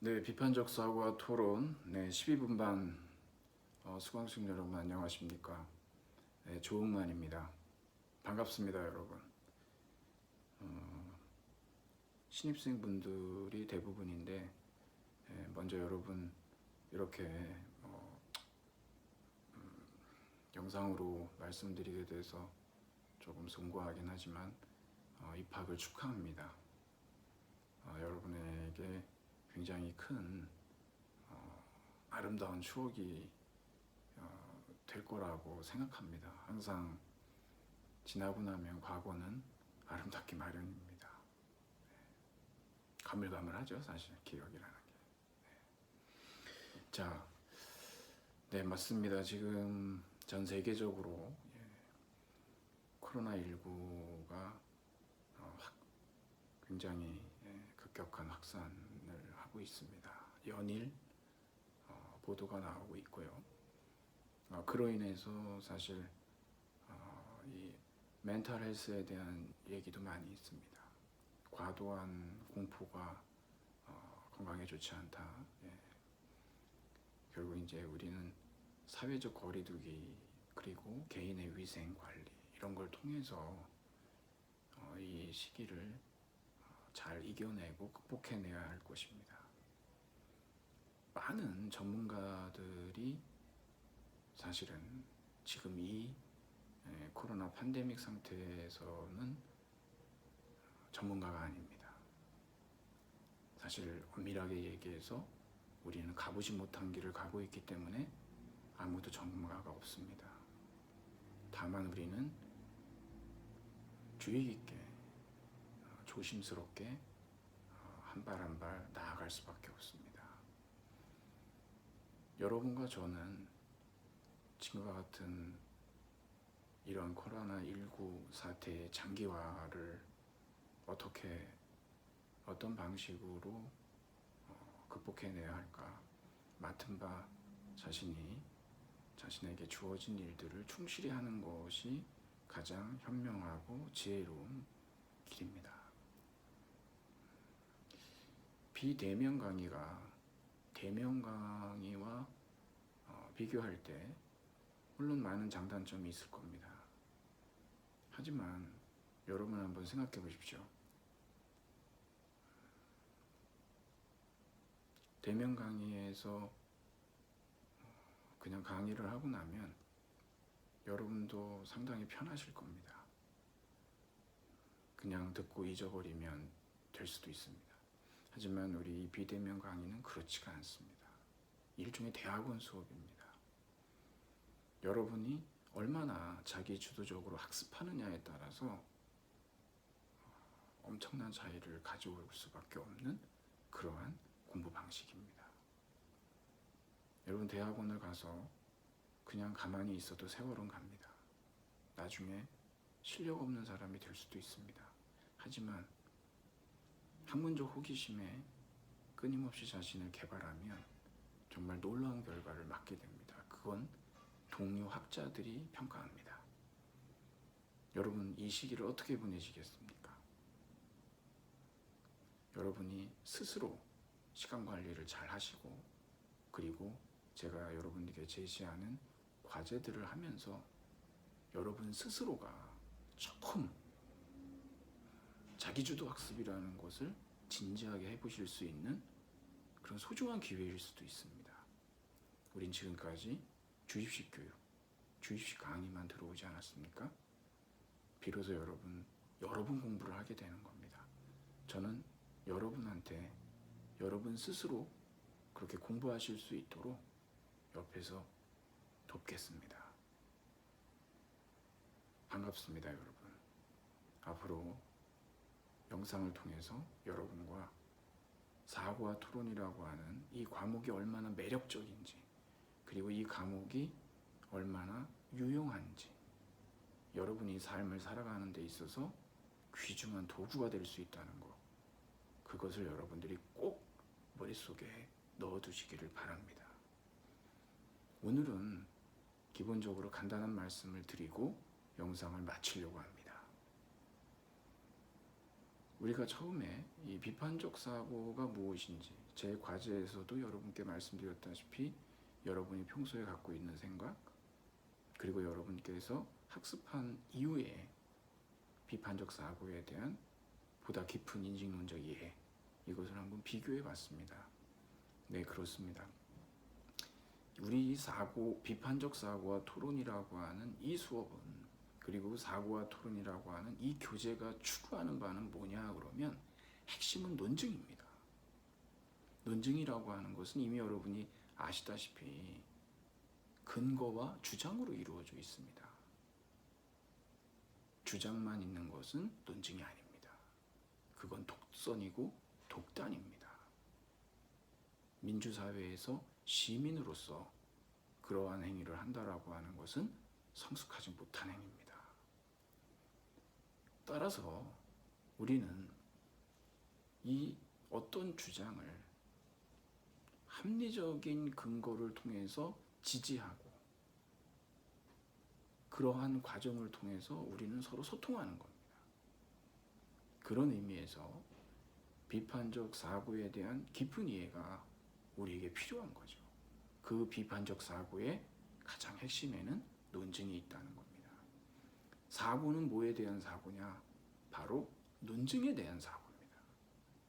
네, 비판적 사고와 토론, 12분 반 수강생 여러분 안녕하십니까? 네, 조응만입니다. 반갑습니다, 여러분. 신입생분들이 대부분인데 먼저 여러분 이렇게 영상으로 말씀드리게 돼서 조금 송구하긴 하지만 입학을 축하합니다. 여러분에게 굉장히 큰 아름다운 추억이 될 거라고 생각합니다. 항상 지나고 나면 과거는 아름답기 마련입니다. 가물가물하죠, 사실 기억이라는 게. 자, 네 맞습니다. 지금 전 세계적으로 코로나19가 굉장히 급격한 확산을 하고 있습니다. 연일 보도가 나오고 있고요. 그로 인해서 사실 이 멘탈 헬스에 대한 얘기도 많이 있습니다. 과도한 공포가 건강에 좋지 않다. 결국 이제 우리는 사회적 거리두기 그리고 개인의 위생 관리 이런 걸 통해서 이 시기를 잘 이겨내고 극복해내야 할 것입니다. 많은 전문가들이 사실은 지금 이 코로나 팬데믹 상태에서는 전문가가 아닙니다. 사실 엄밀하게 얘기해서 우리는 가보지 못한 길을 가고 있기 때문에 아무도 전문가가 없습니다. 다만 우리는 주의 깊게 조심스럽게 한 발 한 발 나아갈 수밖에 없습니다. 여러분과 저는 지금과 같은 이런 코로나19 사태의 장기화를 어떤 방식으로 극복해내야 할까? 맡은 바 자신에게 주어진 일들을 충실히 하는 것이 가장 현명하고 지혜로운 길입니다. 비대면 강의가 대면 강의와 비교할 때 물론 많은 장단점이 있을 겁니다. 하지만 여러분 한번 생각해 보십시오. 대면 강의에서 그냥 강의를 하고 나면 여러분도 상당히 편하실 겁니다. 그냥 듣고 잊어버리면 될 수도 있습니다. 하지만 우리 비대면 강의는 그렇지가 않습니다. 일종의 대학원 수업입니다. 여러분이 얼마나 자기 주도적으로 학습하느냐에 따라서 엄청난 차이를 가져올 수밖에 없는 그러한 공부 방식입니다. 여러분 대학원을 가서 그냥 가만히 있어도 세월은 갑니다. 나중에 실력 없는 사람이 될 수도 있습니다. 하지만 학문적 호기심에 끊임없이 자신을 개발하면 정말 놀라운 결과를 맞게 됩니다. 그건 동료 학자들이 평가합니다. 여러분 이 시기를 어떻게 보내시겠습니까? 여러분이 스스로 시간 관리를 잘 하시고 그리고 제가 여러분에게 제시하는 과제들을 하면서 여러분 스스로가 조금 자기주도 학습이라는 것을 진지하게 해보실 수 있는 그런 소중한 기회일 수도 있습니다. 우린 지금까지 주입식 교육, 주입식 강의만 들어오지 않았습니까? 비로소 여러분 공부를 하게 되는 겁니다. 저는 여러분한테 여러분 스스로 그렇게 공부하실 수 있도록 옆에서 돕겠습니다. 반갑습니다, 여러분. 앞으로 영상을 통해서 여러분과 사고와 토론이라고 하는 이 과목이 얼마나 매력적인지 그리고 이 과목이 얼마나 유용한지 여러분이 삶을 살아가는 데 있어서 귀중한 도구가 될 수 있다는 것 그것을 여러분들이 꼭 머릿속에 넣어두시기를 바랍니다. 오늘은 기본적으로 간단한 말씀을 드리고 영상을 마치려고 합니다. 우리가 처음에 이 비판적 사고가 무엇인지 제 과제에서도 여러분께 말씀드렸다시피 여러분이 평소에 갖고 있는 생각 그리고 여러분께서 학습한 이후에 비판적 사고에 대한 보다 깊은 인식론적 이해 이것을 한번 비교해 봤습니다. 네, 그렇습니다. 우리 비판적 사고와 토론이라고 하는 이 수업은 그리고 사고와 토론이라고 하는 이 교재가 추구하는 바는 뭐냐 그러면 핵심은 논증입니다. 논증이라고 하는 것은 이미 여러분이 아시다시피 근거와 주장으로 이루어져 있습니다. 주장만 있는 것은 논증이 아닙니다. 그건 독선이고 독단입니다. 민주사회에서 시민으로서 그러한 행위를 한다라고 하는 것은 성숙하지 못한 행위입니다. 따라서 우리는 이 어떤 주장을 합리적인 근거를 통해서 지지하고 그러한 과정을 통해서 우리는 서로 소통하는 겁니다. 그런 의미에서 비판적 사고에 대한 깊은 이해가 우리에게 필요한 거죠. 그 비판적 사고의 가장 핵심에는 논증이 있다는 겁니다. 사고는 뭐에 대한 사고냐? 바로 논증에 대한 사고입니다.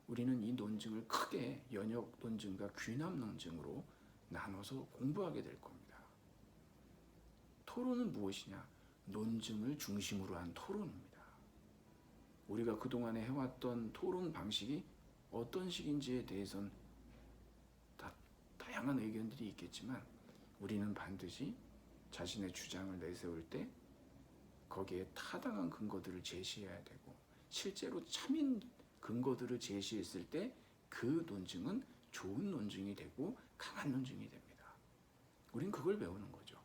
우리는 이 논증을 크게 연역 논증과 귀납 논증으로 나눠서 공부하게 될 겁니다. 토론은 무엇이냐? 논증을 중심으로 한 토론입니다. 우리가 그동안에 해왔던 토론 방식이 어떤 식인지에 대해서는 다양한 의견들이 있겠지만 우리는 반드시 자신의 주장을 내세울 때 거기에 타당한 근거들을 제시해야 되고 실제로 참인 근거들을 제시했을 때 그 논증은 좋은 논증이 되고 강한 논증이 됩니다. 우린 그걸 배우는 거죠.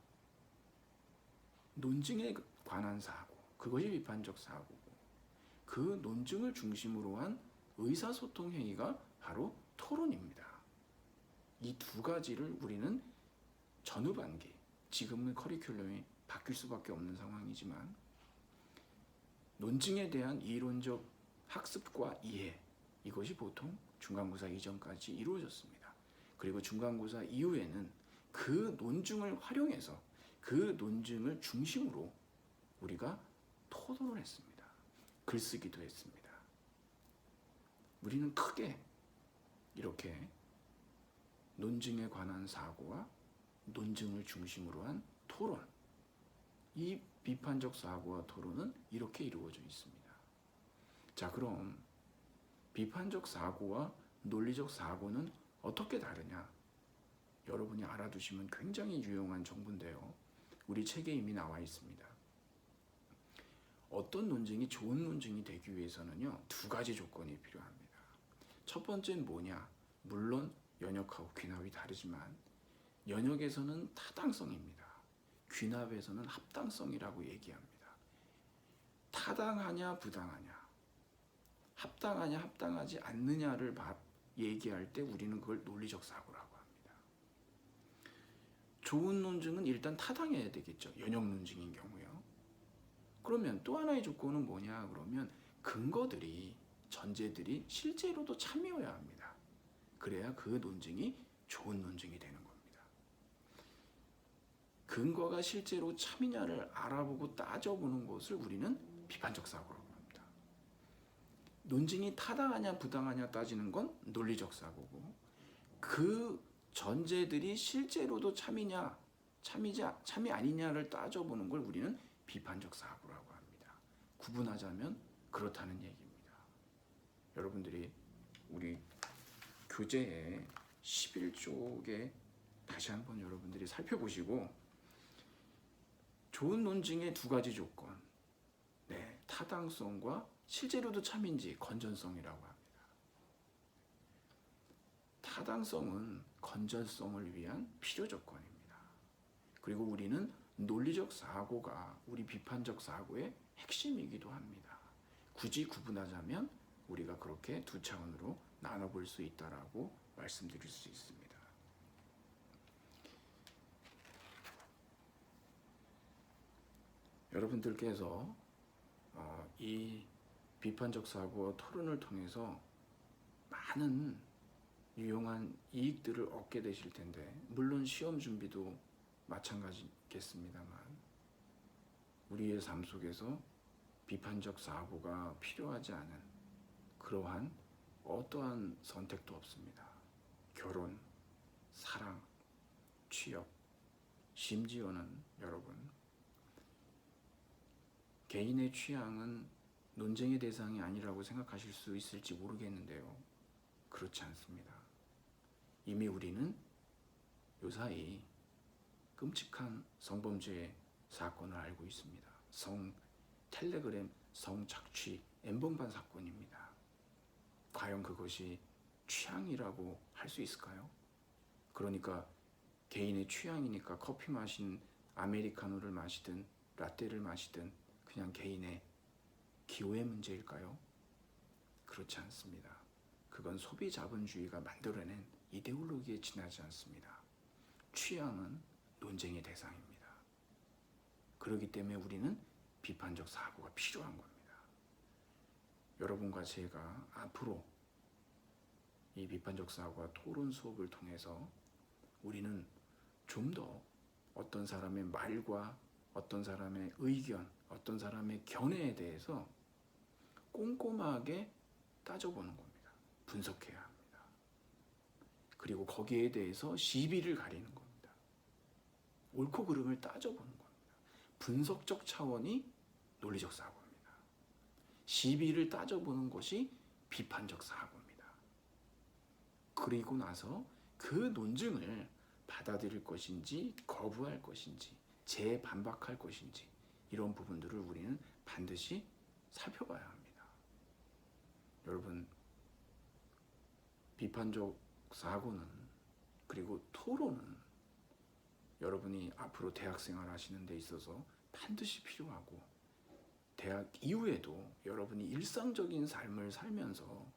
논증에 관한 사고, 그것이 비판적 사고고 그 논증을 중심으로 한 의사소통 행위가 바로 토론입니다. 이 두 가지를 우리는 전후반기, 지금은 커리큘럼이 바뀔 수밖에 없는 상황이지만 논증에 대한 이론적 학습과 이해 이것이 보통 중간고사 이전까지 이루어졌습니다. 그리고 중간고사 이후에는 그 논증을 활용해서 그 논증을 중심으로 우리가 토론을 했습니다. 글쓰기도 했습니다. 우리는 크게 이렇게 논증에 관한 사고와 논증을 중심으로 한 토론, 이 비판적 사고와 토론은 이렇게 이루어져 있습니다. 자, 그럼 비판적 사고와 논리적 사고는 어떻게 다르냐? 여러분이 알아두시면 굉장히 유용한 정보인데요. 우리 책에 이미 나와 있습니다. 어떤 논증이 좋은 논증이 되기 위해서는요, 두 가지 조건이 필요합니다. 첫 번째는 뭐냐? 물론 연역하고 귀납이 다르지만 연역에서는 타당성입니다. 귀납에서는 합당성이라고 얘기합니다. 타당하냐 부당하냐, 합당하냐 합당하지 않느냐를 얘기할 때 우리는 그걸 논리적 사고라고 합니다. 좋은 논증은 일단 타당해야 되겠죠. 연역 논증인 경우요. 그러면 또 하나의 조건은 뭐냐 그러면 근거들이 전제들이 실제로도 참여해야 합니다. 그래야 그 논증이 좋은 논증이 되는 겁니다. 근거가 실제로 참이냐를 알아보고 따져보는 것을 우리는 비판적 사고라고 합니다. 논증이 타당하냐 부당하냐 따지는 건 논리적 사고고 그 전제들이 실제로도 참이냐 참이 아니냐를 따져보는 걸 우리는 비판적 사고라고 합니다. 구분하자면 그렇다는 얘기입니다. 여러분들이 우리 교재의 11쪽에 다시 한번 여러분들이 살펴보시고 좋은 논증의 두 가지 조건, 네, 타당성과 실제로도 참인지 건전성이라고 합니다. 타당성은 건전성을 위한 필요 조건입니다. 그리고 우리는 논리적 사고가 우리 비판적 사고의 핵심이기도 합니다. 굳이 구분하자면 우리가 그렇게 두 차원으로 나눠볼 수 있다라고 말씀드릴 수 있습니다. 여러분들께서 이 비판적 사고와 토론을 통해서 많은 유용한 이익들을 얻게 되실 텐데, 물론 시험 준비도 마찬가지겠습니다만 우리의 삶 속에서 비판적 사고가 필요하지 않은 그러한 어떠한 선택도 없습니다. 결혼, 사랑, 취업, 심지어는 여러분, 개인의 취향은 논쟁의 대상이 아니라고 생각하실 수 있을지 모르겠는데요. 그렇지 않습니다. 이미 우리는 요사이 끔찍한 성범죄 사건을 알고 있습니다. 텔레그램 성착취 엠번방 사건입니다. 과연 그것이 취향이라고 할 수 있을까요? 그러니까 개인의 취향이니까 커피 마신 아메리카노를 마시든 라떼를 마시든 그냥 개인의 기호의 문제일까요? 그렇지 않습니다. 그건 소비 자본주의가 만들어낸 이데올로기에 지나지 않습니다. 취향은 논쟁의 대상입니다. 그렇기 때문에 우리는 비판적 사고가 필요한 겁니다. 여러분과 제가 앞으로 이 비판적 사고와 토론 수업을 통해서 우리는 좀 더 어떤 사람의 말과 어떤 사람의 의견, 어떤 사람의 견해에 대해서 꼼꼼하게 따져보는 겁니다. 분석해야 합니다. 그리고 거기에 대해서 시비를 가리는 겁니다. 옳고 그름을 따져보는 겁니다. 분석적 차원이 논리적 사고입니다. 시비를 따져보는 것이 비판적 사고입니다. 그리고 나서 그 논증을 받아들일 것인지 거부할 것인지 재반박할 것인지 이런 부분들을 우리는 반드시 살펴봐야 합니다. 여러분, 비판적 사고는 그리고 토론은 여러분이 앞으로 대학생활 하시는 데 있어서 반드시 필요하고 대학 이후에도 여러분이 일상적인 삶을 살면서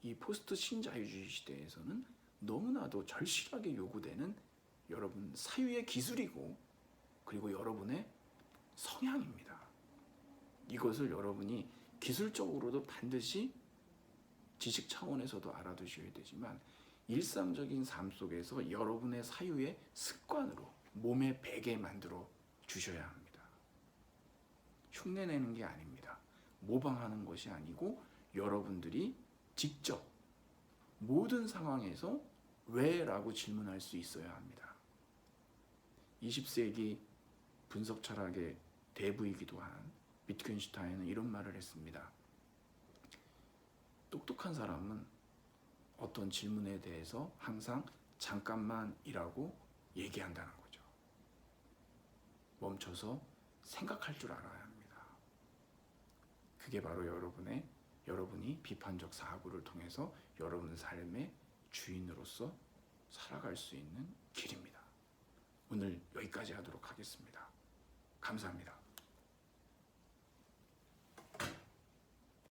이 포스트 신자유주의 시대에서는 너무나도 절실하게 요구되는 여러분 사유의 기술이고 그리고 여러분의 성향입니다. 이것을 여러분이 기술적으로도 반드시 지식 차원에서도 알아두셔야 되지만 일상적인 삶 속에서 여러분의 사유의 습관으로 몸에 배게 만들어 주셔야 합니다. 흉내내는 게 아닙니다. 모방하는 것이 아니고 여러분들이 직접 모든 상황에서 왜? 라고 질문할 수 있어야 합니다. 20세기 분석 철학의 대부이기도 한 위트겐슈타인은 이런 말을 했습니다. 똑똑한 사람은 어떤 질문에 대해서 항상 잠깐만이라고 얘기한다는 거죠. 멈춰서 생각할 줄 알아야 합니다. 그게 바로 여러분이 비판적 사고를 통해서 여러분 삶의 주인으로서 살아갈 수 있는 길입니다. 오늘 여기까지 하도록 하겠습니다. 감사합니다.